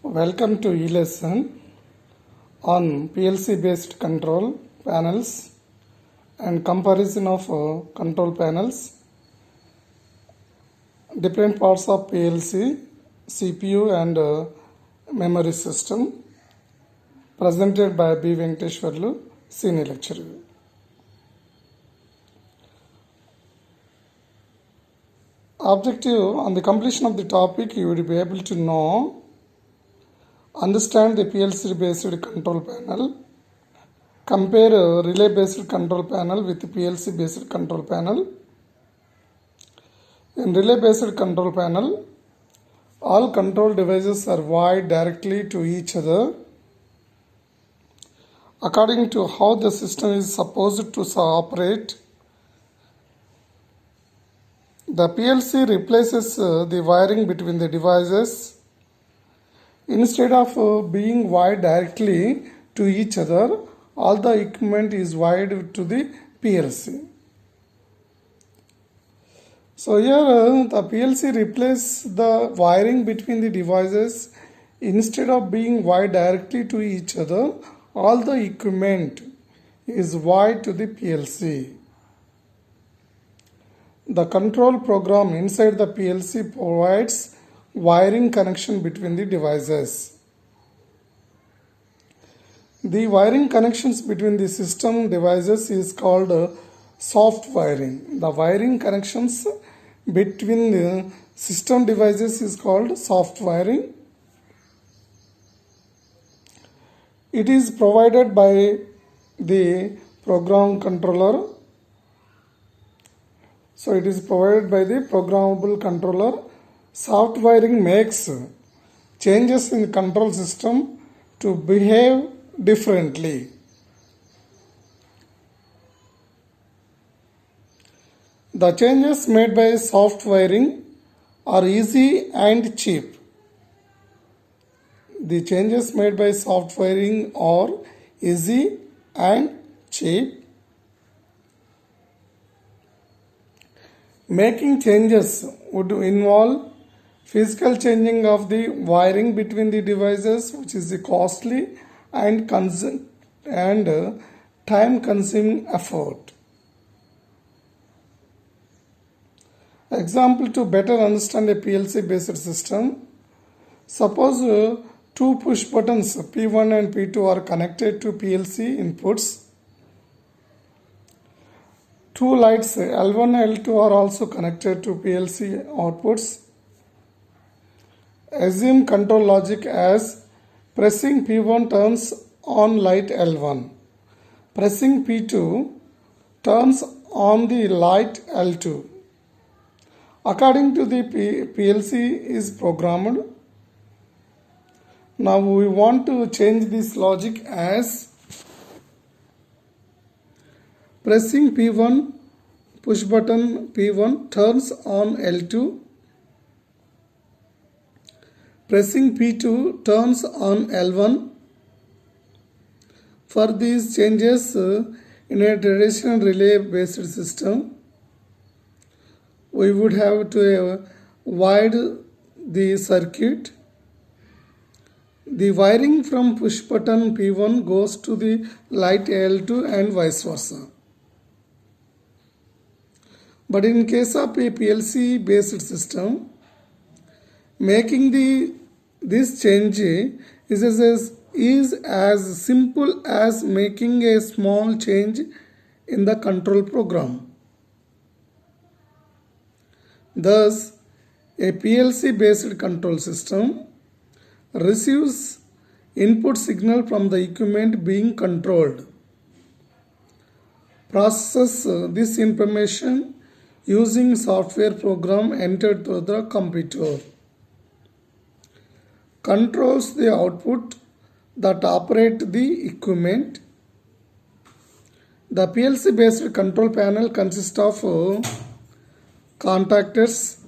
Welcome to e-lesson on PLC based control panels and comparison of control panels, different parts of PLC, CPU and memory system, presented by B. Venkateshwarlu, Senior Lecturer. Objective: on the completion of the topic, you will be able to know, understand the PLC based control panel, compare relay based control panel with PLC based control panel. In relay based control panel, all control devices are wired directly to each other according to how the system is supposed to operate. The PLC replaces the wiring between the devices. Instead of being wired directly to each other, all the equipment is wired to the PLC. So here the PLC replaces the wiring between the devices. Instead of being wired directly to each other, all the equipment is wired to the PLC. The control program inside the PLC provides wiring connection between the devices. The wiring connections between the system devices is called soft wiring. The wiring connections between the system devices is called soft wiring. It is provided by the program controller. So it is provided by the programmable controller. Soft wiring makes changes in the control system to behave differently. The changes made by soft wiring are easy and cheap. The changes made by soft wiring are easy and cheap. Making changes would involve physical changing of the wiring between the devices, which is a costly and time-consuming effort. Example to better understand a PLC-based system. Suppose two push buttons P1 and P2 are connected to PLC inputs. Two lights L1 and L2 are also connected to PLC outputs. Assume control logic as pressing P1 turns on light L1. Pressing P2 turns on the light L2. According to the PLC is programmed. Now we want to change this logic as pressing P1, push button P1 turns on L2. Pressing P2 turns on L1. For these changes in a traditional relay based system, we would have to wire the circuit. The wiring from push button P1 goes to the light L2 and vice versa. But in case of a PLC based system, making this change is as simple as making a small change in the control program. Thus, a PLC based control system receives input signal from the equipment being controlled, processes this information using software program entered through the computer, controls the output that operate the equipment. The PLC based control panel consists of contactors,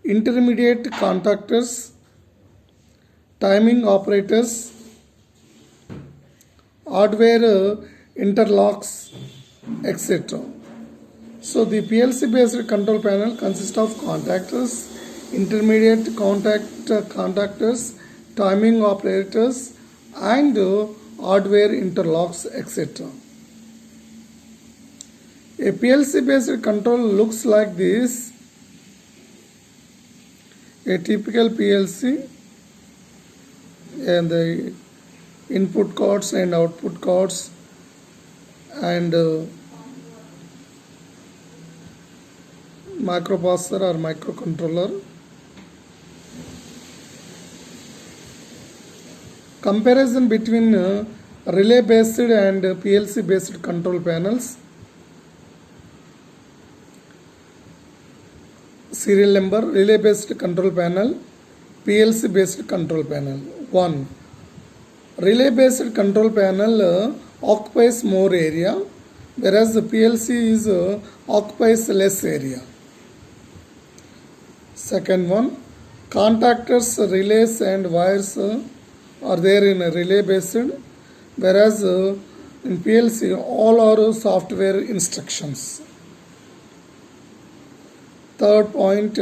intermediate contactors, timing operators, hardware interlocks, etc. So the PLC based control panel consists of contactors, intermediate contactors, timing operators, and hardware interlocks, etc. A PLC based control looks like this. A typical PLC, and the input cards and output cards, and microprocessor or microcontroller. Comparison between relay based and PLC based control panels. Serial number: relay based control panel, PLC based control panel. 1. Relay based control panel occupies more area, whereas the PLC occupies less area. Second one, contactors, relays and wires are there in a relay based, whereas in PLC all are software instructions. Third point,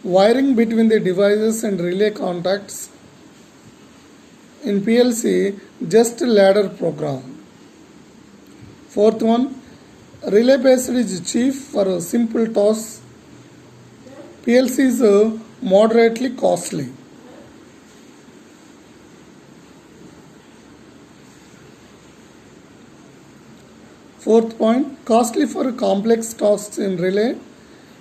wiring between the devices and relay contacts. In PLC, just ladder program. Fourth one, relay based is chief for simple tasks. PLC is moderately costly. Fourth point, costly for complex tasks in relay,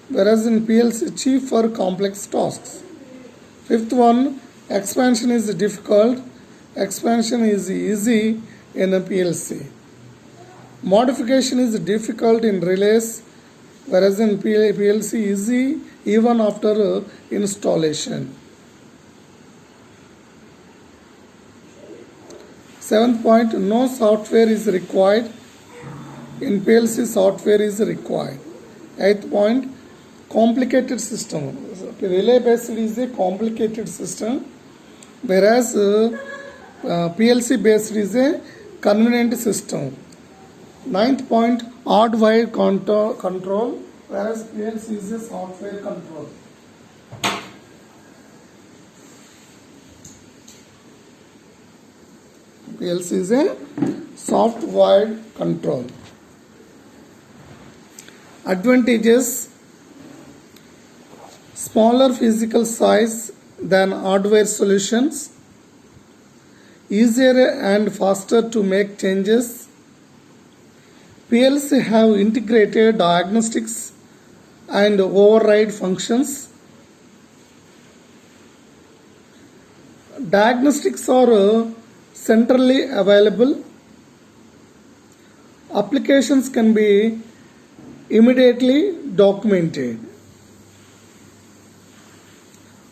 whereas in PLC cheap for complex tasks. Fifth one, expansion is difficult, expansion is easy in a PLC. Modification is difficult in relays, whereas in PLC easy even after installation. Seventh point, no software is required. In PLC software is required. Eighth point, complicated system. Relay based is a complicated system, whereas PLC based is a convenient system. Ninth point, hardware control, whereas PLC is a software control. PLC is a software control. Advantages: smaller physical size than hardware solutions, easier and faster to make changes. PLC have integrated diagnostics and override functions. Diagnostics are centrally available. Applications can be immediately documented.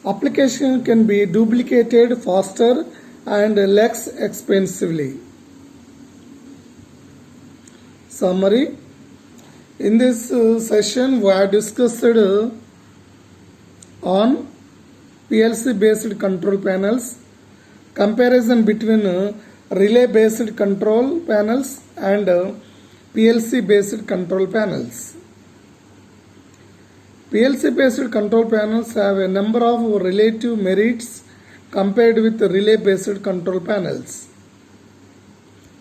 Application can be duplicated faster and less expensively. Summary: in this session we have discussed on PLC based control panels, comparison between relay based control panels and PLC based control panels. PLC based control panels have a number of relative merits compared with relay based control panels.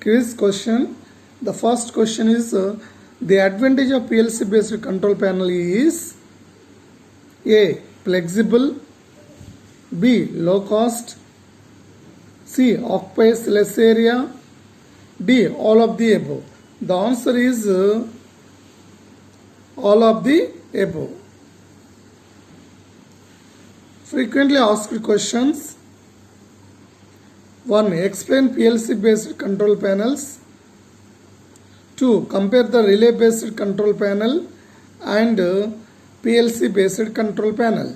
Quiz question. The first question is the advantage of PLC based control panel is: A. Flexible, B. Low cost, C. Occupies less area, D. All of the above. The answer is all of the above. Frequently asked questions. 1. Explain PLC based control panels. 2. Compare the relay based control panel and PLC based control panel.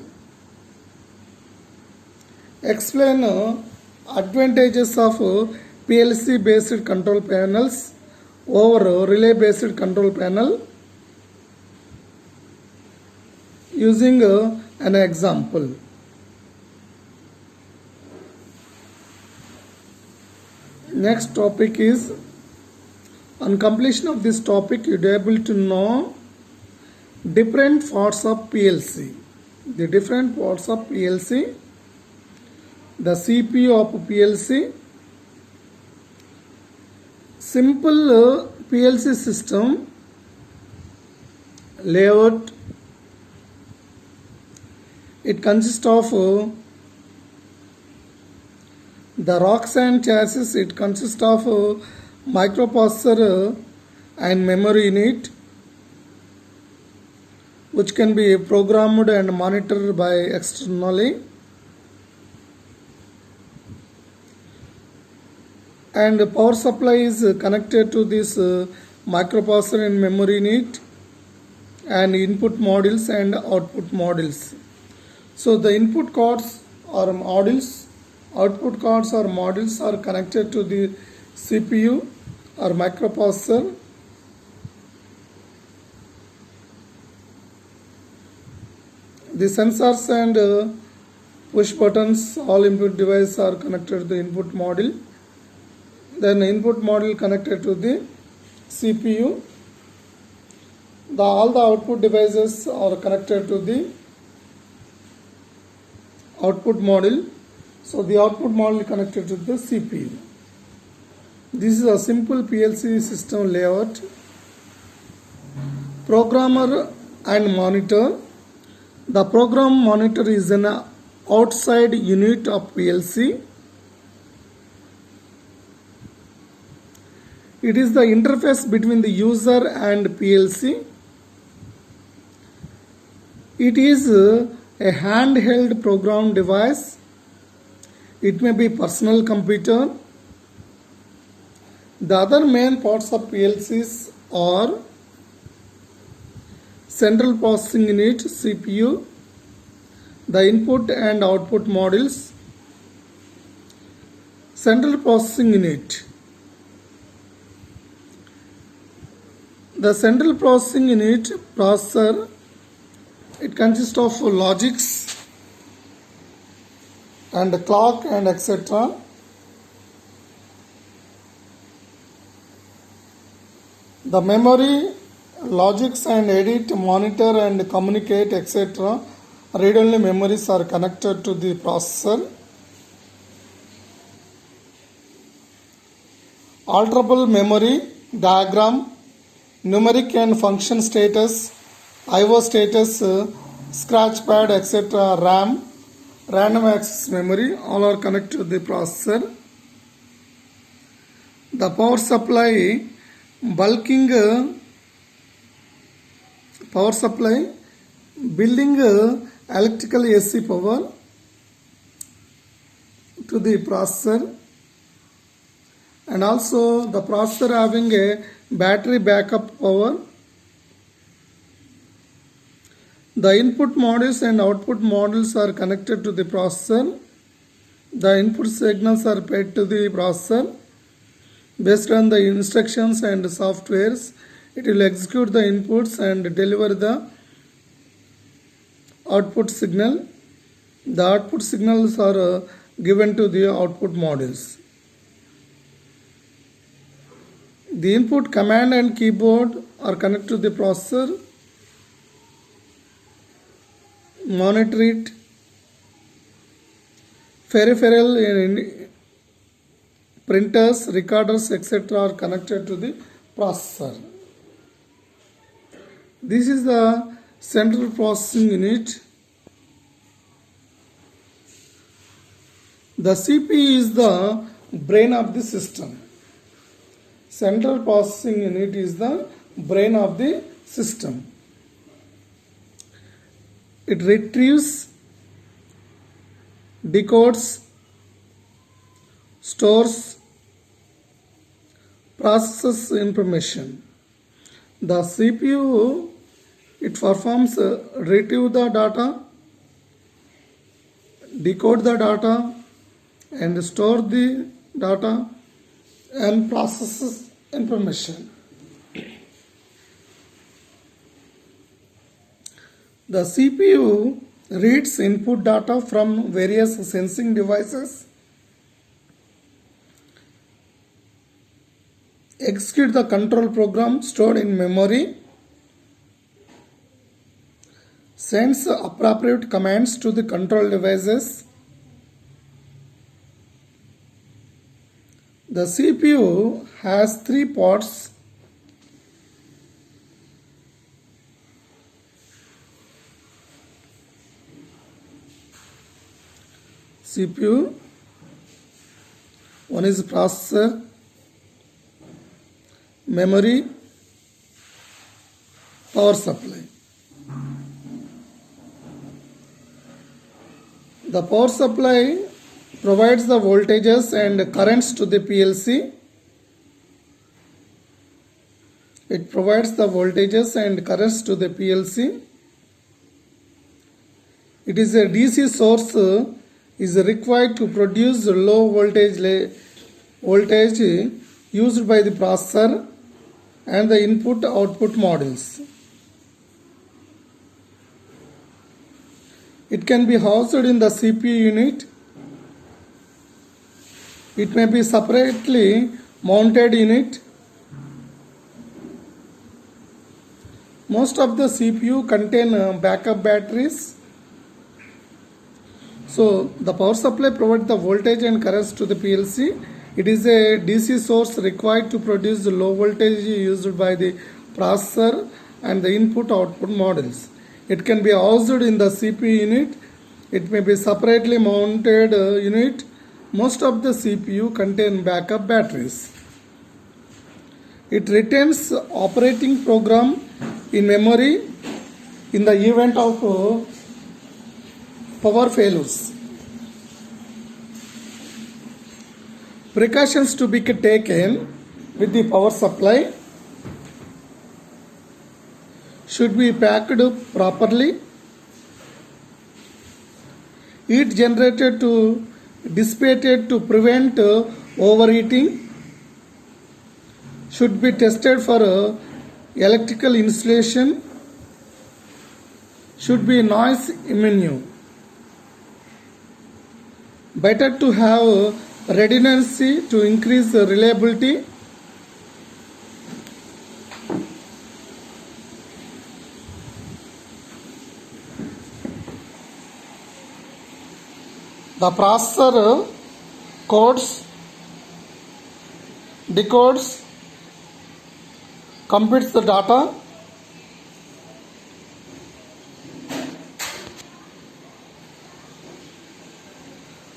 Explain advantages of PLC based control panels over relay based control panel using an example. Next topic is, on completion of this topic you will be able to know different parts of PLC. The different parts of PLC, the CPU of PLC, simple PLC system layout. It consists of the Roxanne chassis. It consists of microprocessor and memory unit, which can be programmed and monitored by externally. And the power supply is connected to this microprocessor and memory unit, and input modules and output modules. So the input cards or modules, output cards or modules are connected to the CPU or microprocessor. The sensors and push buttons, all input devices are connected to the input module. Then input module connected to the CPU. All the output devices are connected to the output module. So the output module connected to the CPU. This is a simple PLC system layout. Programmer and monitor. The program monitor is an outside unit of PLC. It is the interface between the user and PLC. It is a handheld program device. It may be personal computer. The other main parts of PLCs are central processing unit CPU, the input and output modules, central processing unit. The central processing unit processor, it consists of logics and clock and etc. The memory, logics and edit, monitor and communicate etc. Read-only memories are connected to the processor. Alterable memory, diagram, numeric and function status, IO status, scratch pad etc. RAM, random access memory, all are connected to the processor. The power supply, bulking power supply, building electrical AC power to the processor, and also the processor having a battery backup power. The input modules and output modules are connected to the processor. The input signals are fed to the processor. Based on the instructions and softwares, it will execute the inputs and deliver the output signal. The output signals are given to the output modules. The input command and keyboard are connected to the processor. Monitor it. Peripheral and printers, recorders, etc. are connected to the processor. This is the central processing unit. The CPU is the brain of the system. Central processing unit is the brain of the system. It retrieves, decodes, stores, processes information. The CPU, it performs retrieve the data, decode the data, and store the data and processes information. The CPU reads input data from various sensing devices, execute the control program stored in memory, sends appropriate commands to the control devices. The CPU has 3 ports. CPU, one is processor, memory, power supply. The power supply provides the voltages and currents to the PLC. It provides the voltages and currents to the PLC. It is a DC source is required to produce low voltage used by the processor and the input-output modules. It can be housed in the CPU unit. It may be separately mounted unit. Most of the CPU contain backup batteries. So the power supply provides the voltage and currents to the PLC. It is a DC source required to produce the low voltage used by the processor and the input-output modules. It can be housed in the CPU unit. It may be separately mounted unit. Most of the CPU contain backup batteries. It retains operating program in memory in the event of power failures. Precautions to be taken with the power supply: should be packed properly. Heat generated to dissipated to prevent overheating. Should be tested for electrical insulation. Should be noise immune. Better to have redundancy to increase the reliability. The processor codes, decodes, computes the data.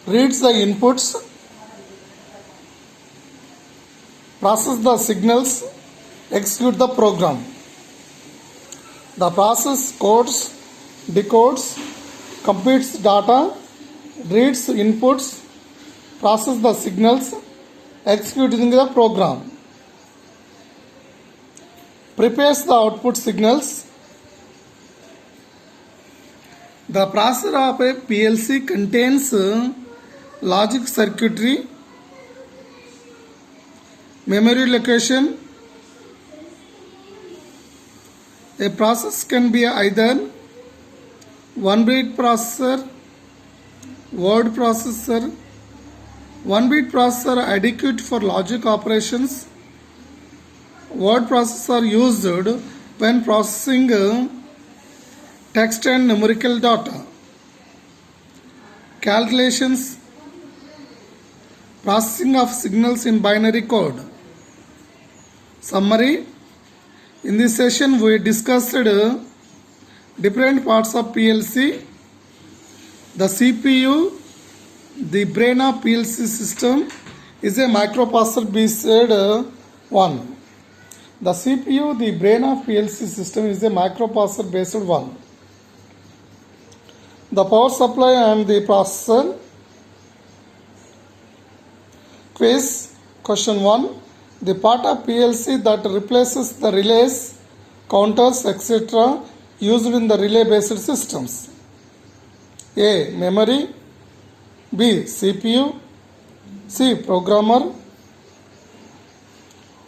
Reads the inputs, process the signals, execute the program. The process codes, decodes, computes data, reads inputs, process the signals, executing the program. Prepares the output signals. The processor of a PLC contains logic circuitry, memory location. A process can be either 1-bit processor, word processor. 1-bit processor adequate for logic operations. Word processor used when processing text and numerical data. Calculations, processing of signals in binary code. Summary: in this session we discussed different parts of PLC. The CPU, the brain of PLC system, is a microprocessor based one. The CPU, the brain of PLC system, is a microprocessor based one. The power supply and the processor. Quiz question 1. The part of PLC that replaces the relays, counters, etc. used in the relay based systems. A. Memory. B. CPU. C. Programmer.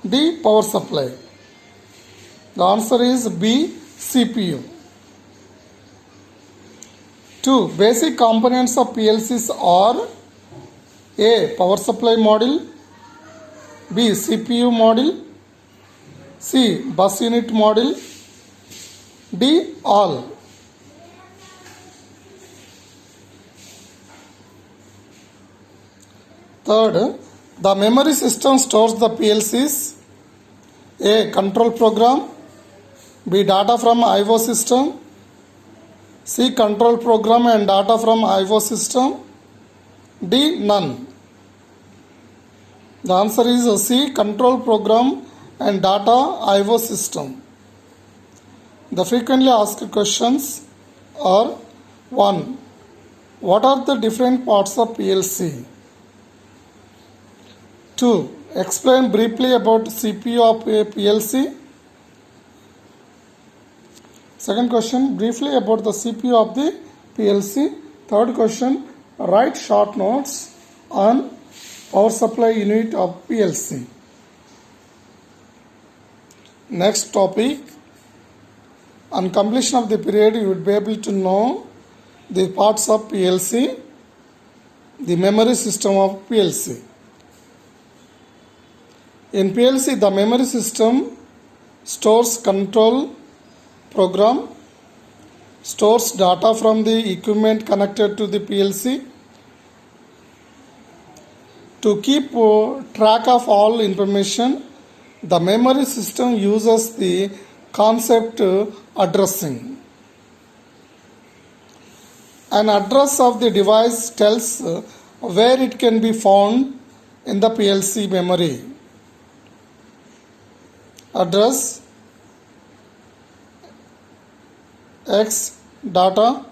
D. Power supply. The answer is B. CPU. 2. Basic components of PLCs are: A. Power supply module. B. CPU module. C. Bus unit module. D. All. Third, the memory system stores the PLCs. A. Control program. B. Data from I/O system. C. Control program and data from I/O system. D. None. The answer is C. Control program and data I/O system. The frequently asked questions are: 1. What are the different parts of PLC? 2. Explain briefly about CPU of a PLC. Second question, briefly about the CPU of the PLC. Third question, write short notes on power supply unit of PLC. Next topic, on completion of the period you would be able to know the parts of PLC, the memory system of PLC. In PLC, the memory system stores control program, stores data from the equipment connected to the PLC. To keep track of all information, the memory system uses the concept addressing. An address of the device tells where it can be found in the PLC memory. Address X data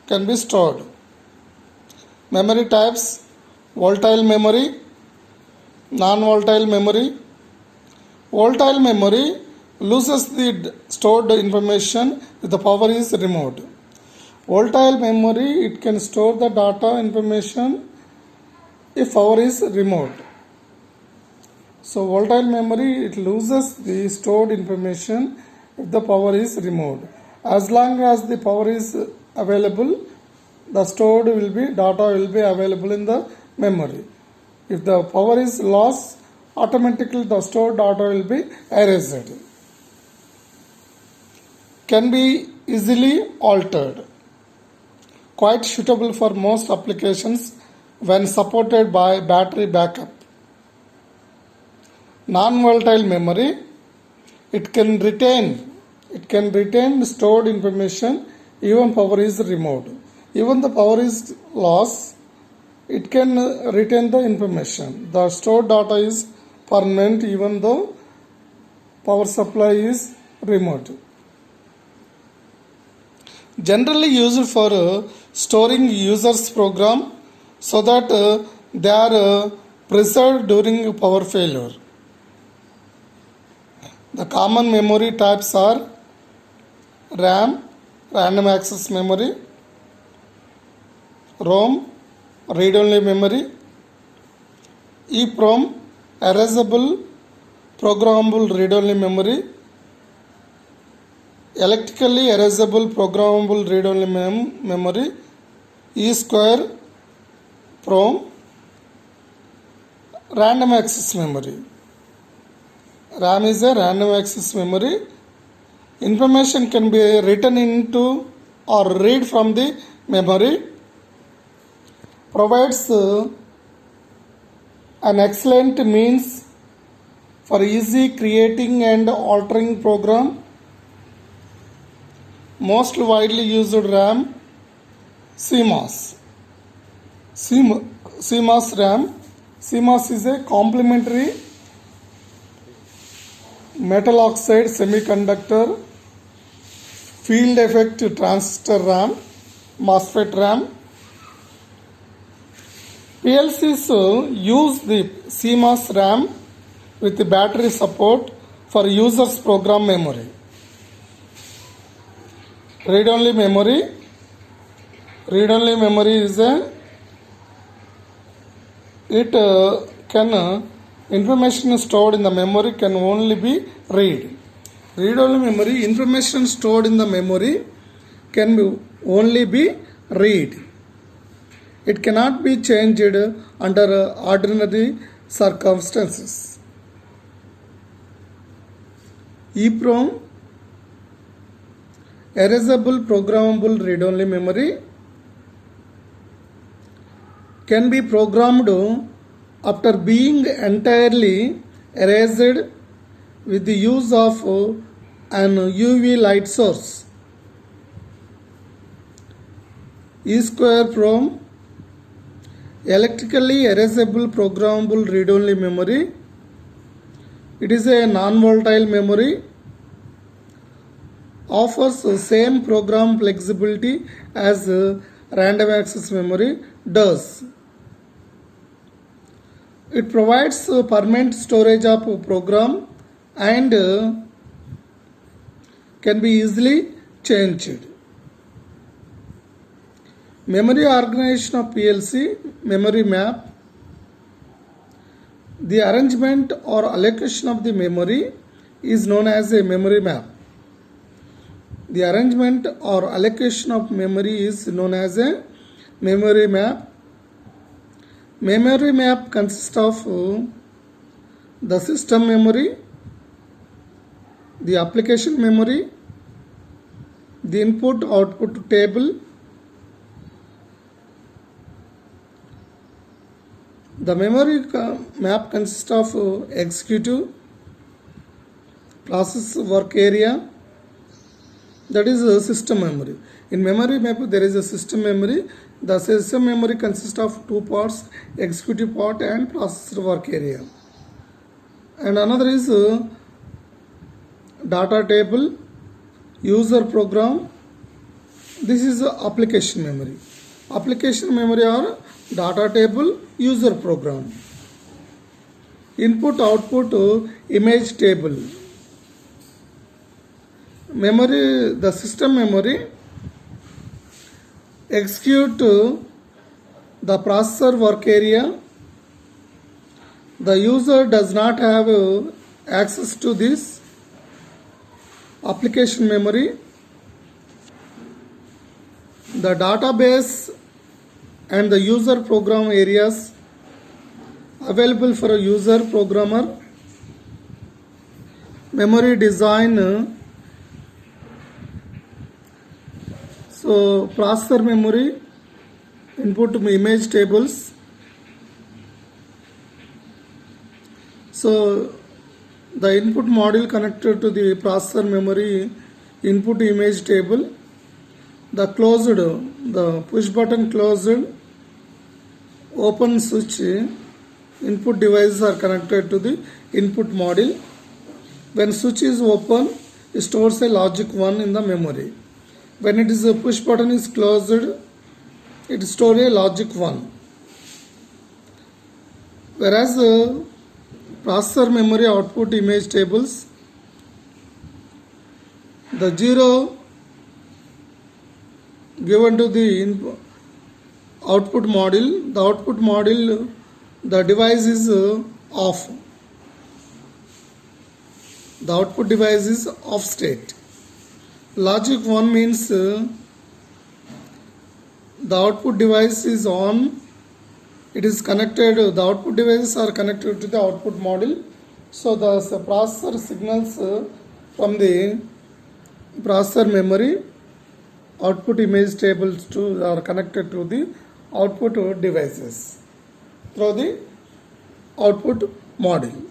can be stored. Memory types: volatile memory, non-volatile memory. Volatile memory loses the stored information if the power is removed. Volatile memory, it can store the data information if power is removed. So volatile memory, it loses the stored information if the power is removed. As long as the power is available, the stored data will be available in the memory. If the power is lost, automatically the stored data will be erased. Can be easily altered. Quite suitable for most applications when supported by battery backup. Non-volatile memory, it can retain stored information even power is removed. Even the power is lost, it can retain the information. The stored data is permanent even though power supply is removed. Generally used for storing users program so that they are preserved during power failure. The common memory types are RAM, random access memory, ROM, read-only memory, EEPROM, erasable programmable read-only memory, electrically erasable programmable read-only memory, E-square PROM, random access memory. RAM is a random access memory. Information can be written into or read from the memory. Provides an excellent means for easy creating and altering program. Most widely used RAM, CMOS. CMOS RAM. CMOS is a complementary metal oxide semiconductor field effect transistor RAM, MOSFET RAM. PLCs use the CMOS RAM with the battery support for users program memory. Read-only memory. Read-only memory is information stored in the memory can only be read. Read-only memory, information stored in the memory can only be read. It cannot be changed under ordinary circumstances. EEPROM, erasable programmable read-only memory, can be programmed after being entirely erased with the use of an UV light source. EEPROM, electrically erasable programmable read-only memory. It is a non-volatile memory, offers the same program flexibility as random access memory does. It provides permanent storage of program and can be easily changed. Memory organization of PLC, memory map. The arrangement or allocation of the memory is known as a memory map. The arrangement or allocation of memory is known as a memory map. Memory map consists of the system memory, the application memory, the input-output table, the memory map consists of executive, process work area, that is a system memory. In memory map there is a system memory. The system memory consists of two parts, executive part and processor work area. And another is data table, user program. This is application memory. Application memory or data table, user program. Input output image table. Memory, the system memory execute the processor work area. The user does not have access to this application memory. The database and the user program areas available for a user programmer. Memory design. So processor memory, input image tables. So the input module connected to the processor memory input image table. The closed, the push button closed, open switch input devices are connected to the input module. When switch is open, it stores a logic 1 in the memory. When it is a push button is closed, it stores a logic 1. Whereas processor memory output image tables, the 0 given to the output module, the output module, the device is off. The output device is off state. Logic 1 means the output device is on. It is connected, the output devices are connected to the output module. So the processor signals from the processor memory output image tables are connected to the output devices through the output module.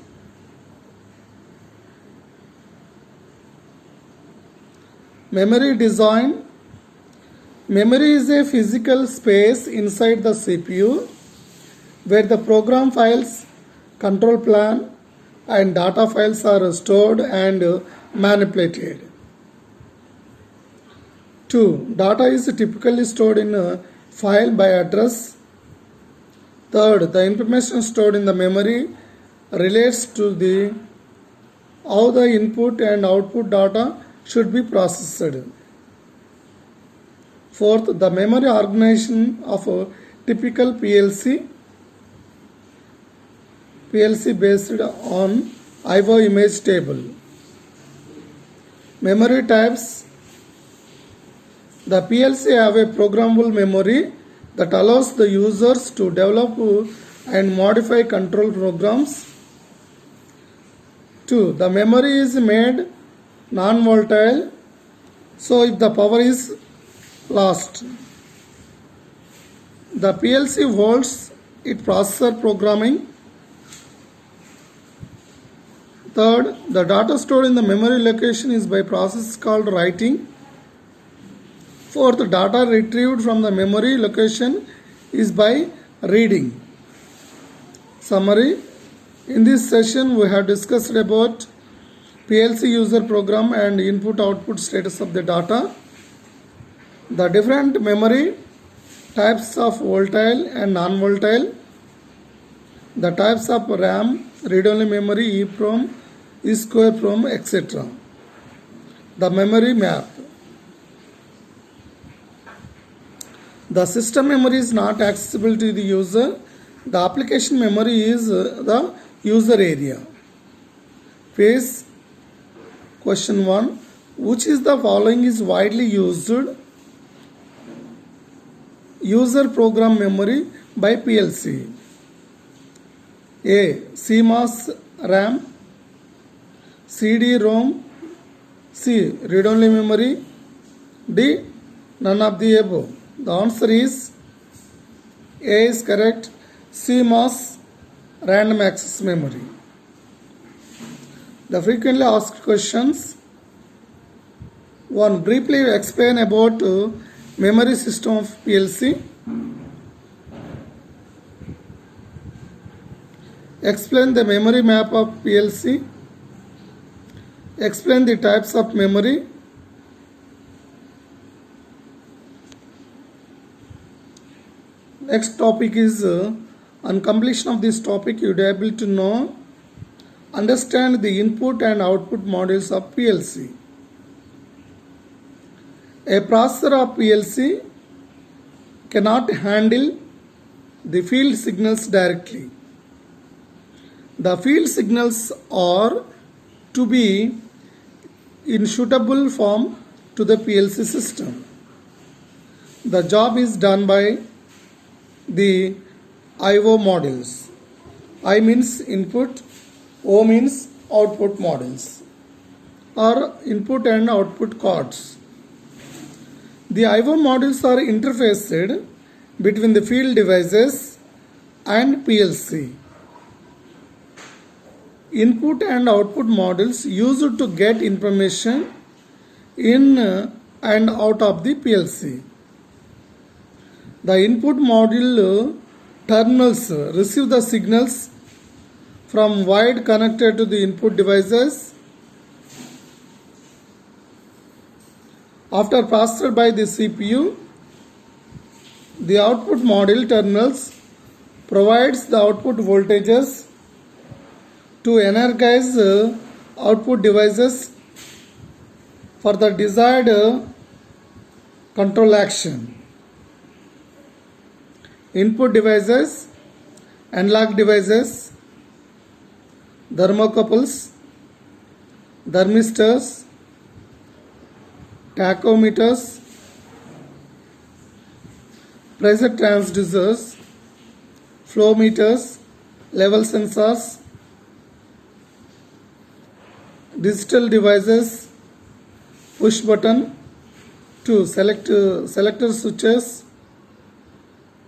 Memory design. Memory is a physical space inside the CPU where the program files, control plan and data files are stored and manipulated. 2. Data is typically stored in a file by address. 3rd, the information stored in the memory relates to the how the input and output data should be processed. 4th, the memory organization of a typical PLC based on IO image table. Memory types. The PLC have a programmable memory that allows the users to develop and modify control programs. 2. The memory is made non-volatile, so if the power is lost, the PLC holds its processor programming Third, the data stored in the memory location is by process called writing. Fourth, data retrieved from the memory location is by reading. Summary. In this session, we have discussed about PLC user program and input-output status of the data, the different memory types of volatile and non-volatile, the types of RAM, read-only memory, EEPROM, EEPROM, etc. The memory map. The system memory is not accessible to the user. The application memory is the user area. Phase. Question 1. Which is the following is widely used user program memory by PLC? A. CMOS RAM, CD-ROM, C. read-only memory, D. none of the above. The answer is A is correct. CMOS random access memory. The frequently asked questions. 1. Briefly explain about memory system of PLC. Explain the memory map of PLC. Explain the types of memory. Next topic is on completion of this topic you will be able to know, understand the input and output modules of PLC. A processor of PLC cannot handle the field signals directly. The field signals are to be in suitable form to the PLC system. The job is done by the I/O modules. I means input, O means output modules or input and output cards. The I/O modules are interfaced between the field devices and PLC. Input and output modules used to get information in and out of the PLC. The input module terminals receive the signals from wire connected to the input devices. After processed by the CPU, the output module terminals provides the output voltages to energize output devices for the desired control action. Input devices, analog devices, thermocouples, thermistors, tachometers, pressure transducers, flow meters, level sensors, digital devices, push button, 2. Selector switches,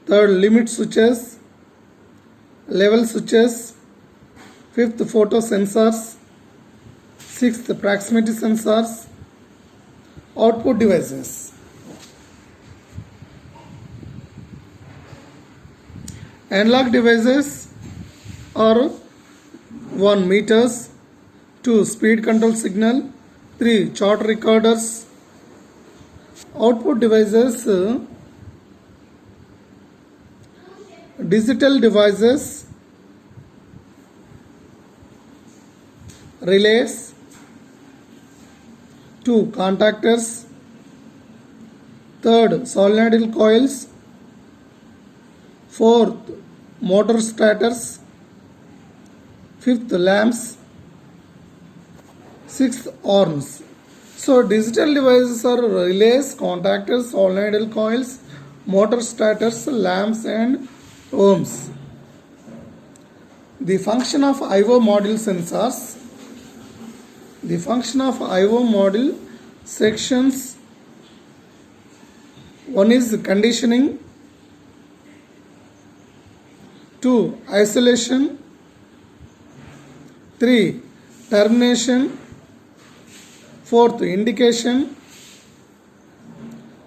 3rd limit switches, level switches, 5th photo sensors, 6th proximity sensors, output devices. Analog devices are 1. Meters, 2. Speed control signal, 3. Chart recorders. Output devices, digital devices, relays, 2. Contactors, 3rd solenoidal coils, 4th motor stators, 5th lamps, 6th horns. So digital devices are relays, contactors, solenoidal coils, motor stators, lamps and ohms. The function of I/O module sensors. The function of I/O module sections. 1 is conditioning, 2. Isolation, 3. termination. Fourth, indication.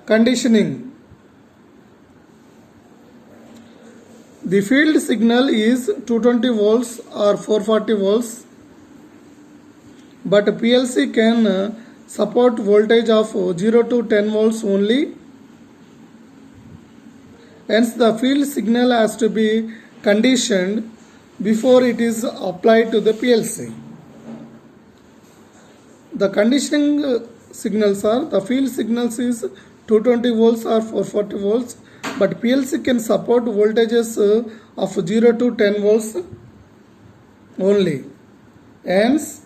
Conditioning. The field signal is 220 volts or 440 volts, but PLC can support voltage of 0 to 10 volts only. Hence, the field signal has to be conditioned before it is applied to the PLC. The conditioning signals are, the field signals is 220 volts or 440 volts, but PLC can support voltages of 0 to 10 volts only. Hence,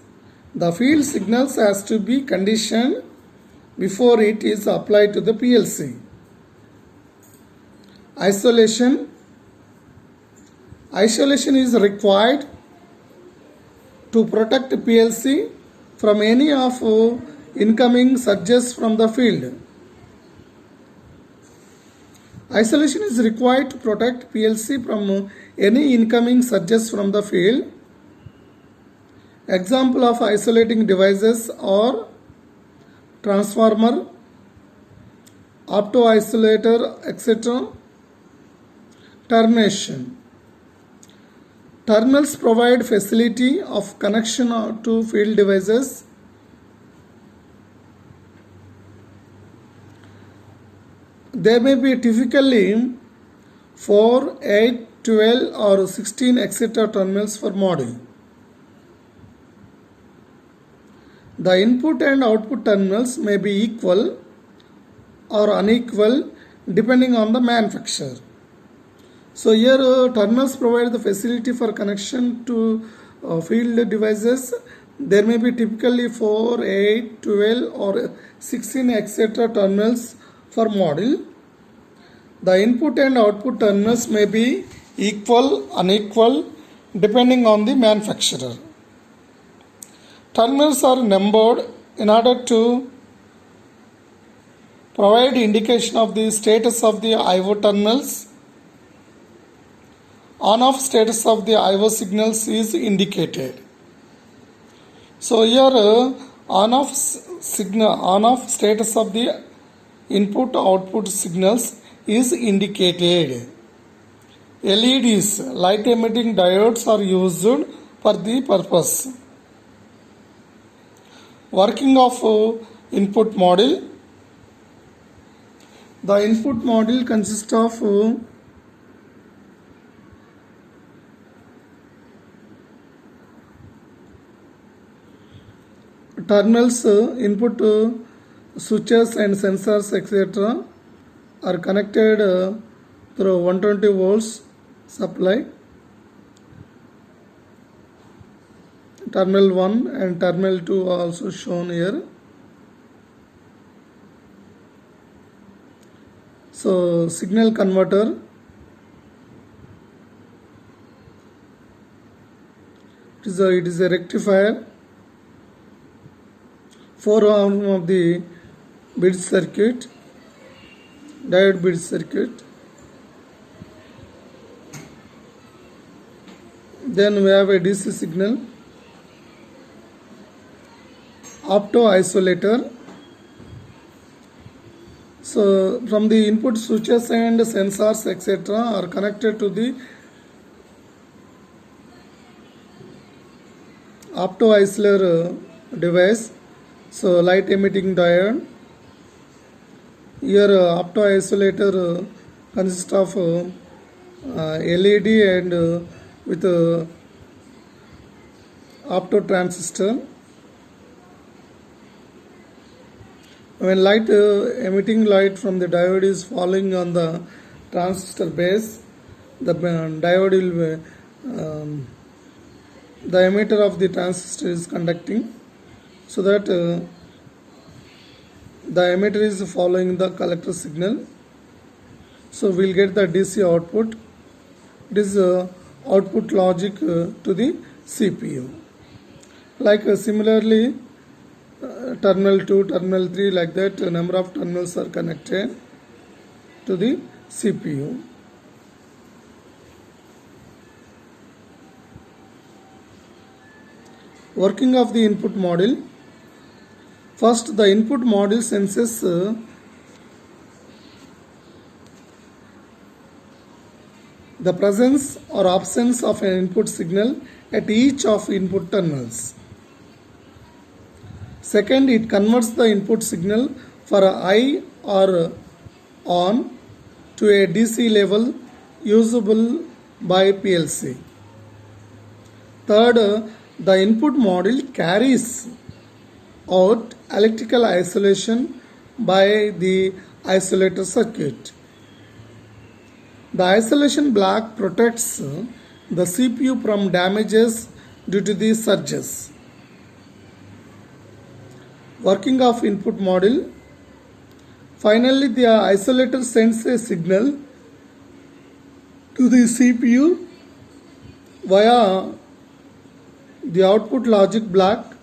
the field signals has to be conditioned before it is applied to the PLC. Isolation. Isolation is required to protect PLC from any of incoming surges from the field. Isolation is required to protect PLC from any incoming surges from the field. Example of isolating devices are transformer, opto-isolator, etc. Termination. Terminals provide facility of connection to field devices. There may be typically 4, 8, 12 or 16 etc. terminals for module. The input and output terminals may be equal or unequal depending on the manufacturer. So here terminals provide the facility for connection to field devices. There may be typically 4, 8, 12 or 16 etc. terminals for module. The input and output terminals may be equal, unequal depending on the manufacturer. Terminals are numbered in order to provide indication of the status of the I/O terminals. On-off status of the I/O signals is indicated. So here on-off status of the input-output signals is indicated. LEDs, light emitting diodes, are used for the purpose. Working of input module. The input module consists of terminals, input switches and sensors etc. are connected through 120 volts supply. Terminal 1 and terminal 2 are also shown here. So signal converter. It is a rectifier. 4 arm of the bridge circuit, diode bridge circuit. Then we have a DC signal, opto-isolator. So from the input switches and sensors etc. are connected to the opto-isolator device. So light emitting diode. Here opto-isolator consists of LED and with opto transistor. When light emitting light from the diode is falling on the transistor base, the diode will the emitter of the transistor is conducting, so that the emitter is following the collector signal. So we'll get the DC output. It is output logic to the CPU. Like similarly, terminal 2, terminal 3, like that, a number of terminals are connected to the CPU. Working of the input module. First, the input module senses the presence or absence of an input signal at each of input terminals. Second, it converts the input signal for a high or on to a DC level usable by PLC. Third, the input module carries out electrical isolation by the isolator circuit. The isolation block protects the CPU from damages due to the surges. Working of input module. Finally, the isolator sends a signal to the CPU via the output logic block.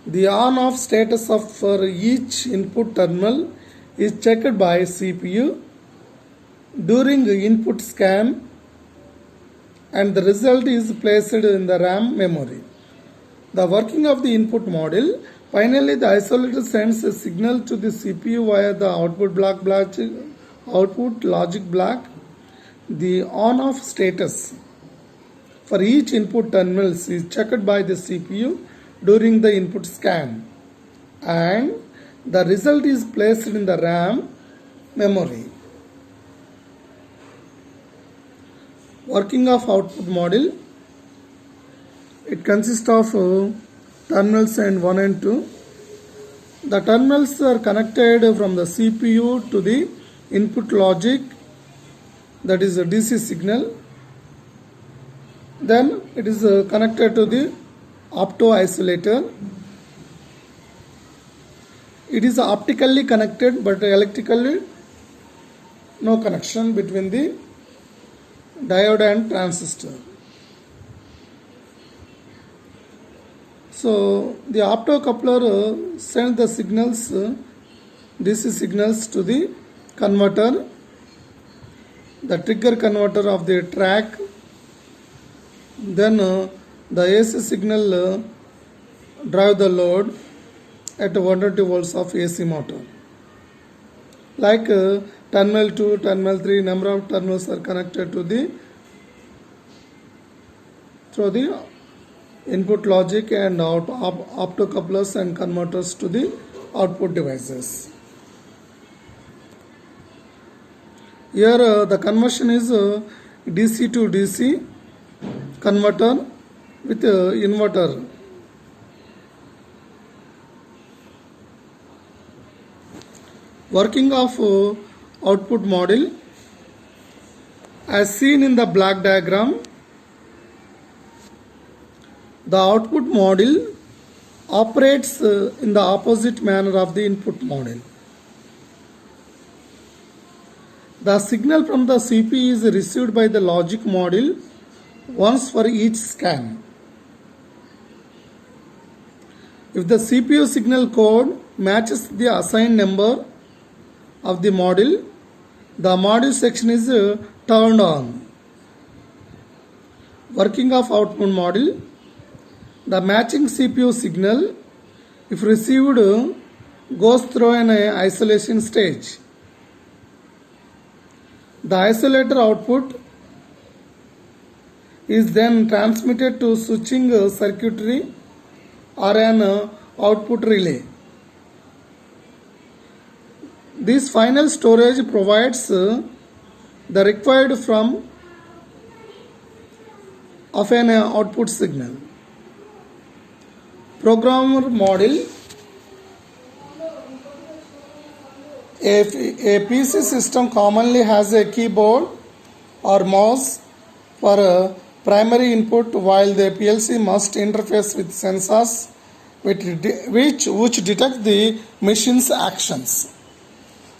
The on-off status for each input terminal is checked by CPU during the input scan, and the result is placed in the RAM memory. The working of the input module. Finally, the isolator sends a signal to the CPU via the output logic block. The on-off status for each input terminal is checked by the CPU during the input scan, and the result is placed in the RAM memory. Working of output module. It consists of terminals and 1 and 2. The terminals are connected from the CPU to the input logic, that is a DC signal. Then it is connected to the opto isolator. It is optically connected, but electrically no connection between the diode and transistor. So the optocoupler sends the signals, DC signals, to the converter, the trigger converter of the track. Then the AC signal drive the load at 120 volts of AC motor. Like terminal 2, terminal 3, number of terminals are connected to the through the input logic and optocouplers and converters to the output devices. Here the conversion is DC to DC converter with inverter. Working of output module. As seen in the block diagram, the output module operates in the opposite manner of the input module. The signal from the CPU is received by the logic module once for each scan. If the CPU signal code matches the assigned number of the module section is turned on. Working of output module. The matching CPU signal, if received, goes through an isolation stage. The isolator output is then transmitted to switching circuitry or an output relay. This final storage provides the required from of an output signal. Programmer module. A PC system commonly has a keyboard or mouse for a primary input, while the PLC must interface with sensors which detect the machine's actions.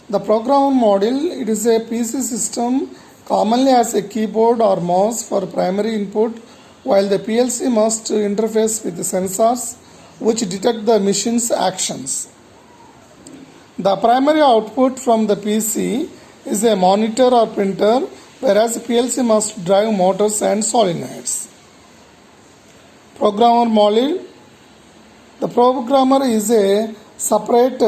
The programmer module. It is a PC system commonly has a keyboard or mouse for primary input, while the PLC must interface with the sensors which detect the machine's actions. The primary output from the PC is a monitor or printer, whereas PLC must drive motors and solenoids. Programmer module. The programmer is a separate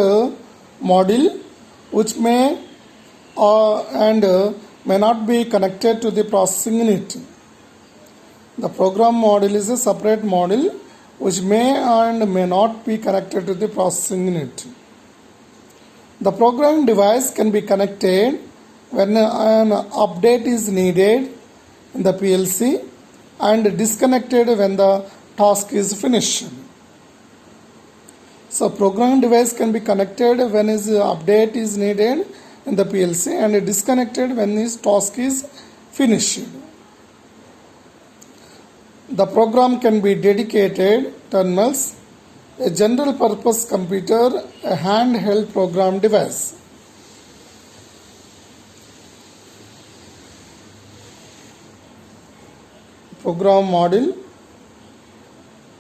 module which may and may not be connected to the processing unit. The program module is a separate module which may and may not be connected to the processing unit. The programming device can be connected when an update is needed in the PLC and disconnected when the task is finished. So programming device can be connected when its update is needed in the PLC and disconnected when its task is finished. The program can be dedicated terminals, a general purpose computer, a handheld program device. Program module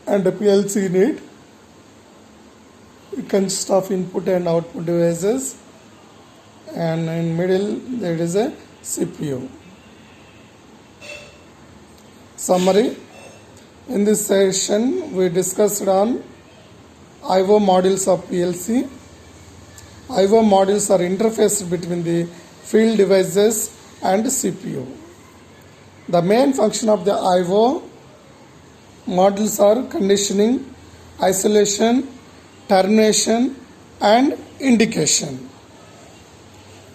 and the PLC unit. It consists of input and output devices, and in middle there is a CPU. Summary. In this session we discussed on I/O modules of PLC. I/O modules are interfaced between the field devices and CPU. The main function of the I/O modules are conditioning, isolation, termination and indication.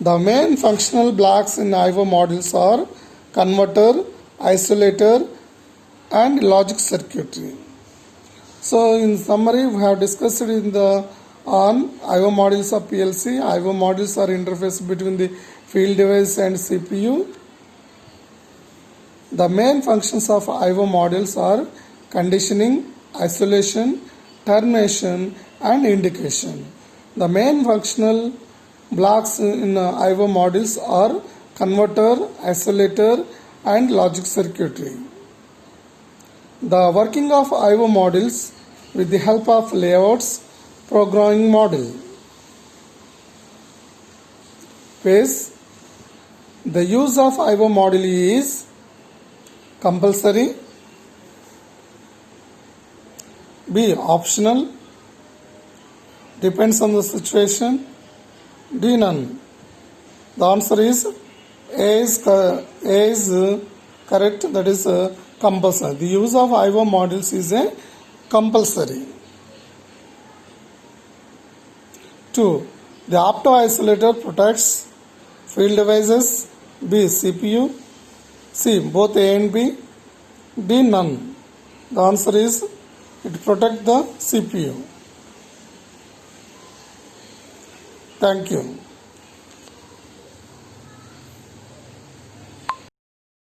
The main functional blocks in I/O modules are converter, isolator and logic circuitry. So in summary, we have discussed on I/O modules of PLC. I/O modules are interfaced between the field device and CPU. The main functions of I/O modules are conditioning, isolation, termination and indication. The main functional blocks in I/O modules are converter, isolator and logic circuitry. The working of I/O modules with the help of layouts, programming module. Phase. The use of I/O module is compulsory, B. optional, depends on the situation, D. none. The answer is A is correct, that is compulsory. The use of I/O modules is a compulsory. 2. The opto-isolator protects field devices, B. CPU, C. both A and B, D. none. The answer is it protects the CPU. Thank you.